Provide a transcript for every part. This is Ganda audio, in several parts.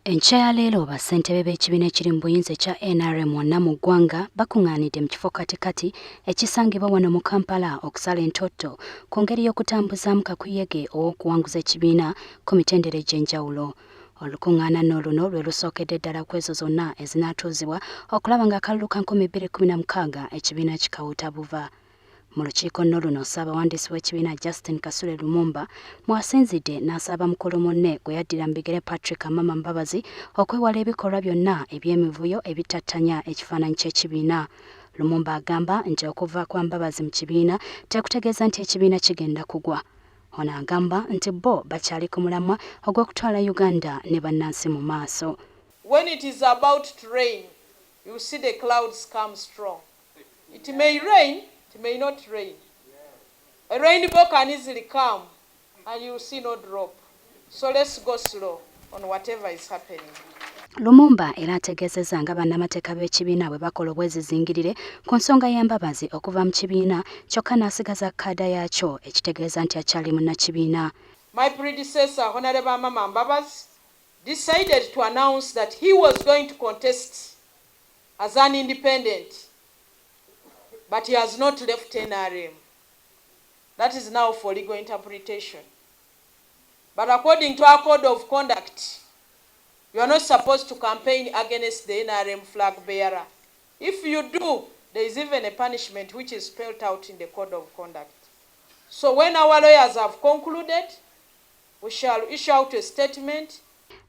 Enkya ya leero bassentebe b'ekibiina ekiri mu buyinza ekya NRM wonna mu ggwanga bakuŋŋaanidde mu kifo katikati ekisangibwa wano mu Kampala okusala entoto ku ngeri y'okutambuzaamu kakuyege ow'okuwanguza ekibiina ku mitendera egy'enjawulo. Olukuŋŋaana luno lwe lusookedde ddala ku ezo zonna ezinaatuuzibwa okulaba ng'akalulu ka 2026 ekibiina kikawuta buva. Mu lukiiko nno luno Ssaabawandiisi w'ekibiina Justin Kasule Lumumba mwasinzidde n'asaba mukulu munne gwe yaddira mu bigere Patrick Amama Mbabazi okwewala ebikolwa byonna eby'emivuyo ebitattanya ekifaananyi ky'ekibiina. Lumumba agamba nti okuva kwa Mbabazi mu kibiina tekutegeeza nti ekibiina kigenda kugwa. Ono agamba nti bo bakyali ku mulamwa ogw'okutwala Uganda ne bannansi mu maaso. When it is about to rain, you see the clouds come strong. It may rain, it may not rain. A rainbow can easily come and you see no drop. So let's go slow on whatever is happening. Lumumba era ategeezezza nga bannamateeka b'ekibiina bwe bakola obwezizingirire ku nsonga ya Mbabazi okuva mu kibiina kyokka n'asigaza Kaada yaakyo ekitegeeza nti akyali munnakibiina. My predecessor, Honorable Mama Mbabazi, decided to announce that he was going to contest as an independent, but he has not left NRM. That is now for legal interpretation. But according to our code of conduct, you are not supposed to campaign against the NRM flag bearer. If you do, there is even a punishment which is spelled out in the code of conduct. So when our lawyers have concluded, we shall issue out a statement.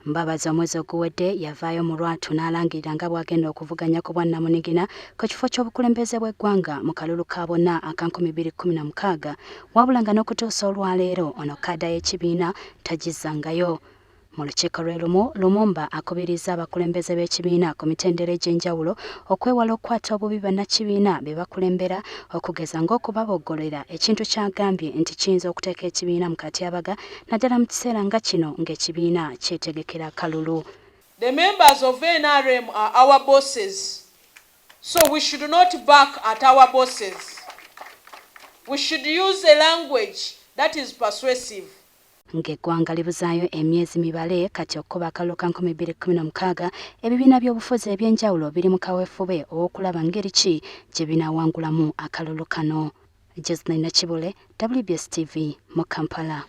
Mbabazi omwezi oguwedde yavaayo mu lwatu n'alangirira nga bw'agenda okuvuganya ku bwa namunigina ku kifo ky'obukulembeze bw'eggwanga mu kalulu ka bonna aka 2016 wabula nga n'okutuusa olwaleero ono Kaada y'ekibiina tagizzangayo. Mu lukiiko lwe lumu Lumumba akubirizza abakulembeze b'ekibiina ku mitendera egy'enjawulo okwewala okukwata obubi bannakibiina be bakulembera okugeza ng'okubaboggolera ekintu ky'agambye nti kiyinza okuteeka ekibiina mu katyabaga naddala mu kiseera nga kino ng'ekibiina kyetegekera akalulu. The members of NRM are our bosses, so we should not back at our bosses. We should use a language that is persuasive. Ng'eggwanga libuzaayo emyezi mibale kati okuba akalulu ka 2016 ebibiina by'obufuzi eby'enjawulo biri mu kaweefube ow'okulaba ngeri ki gye binaawangulamu akalulu kano. Jesney Nakibule, WBS TV mu Kampala.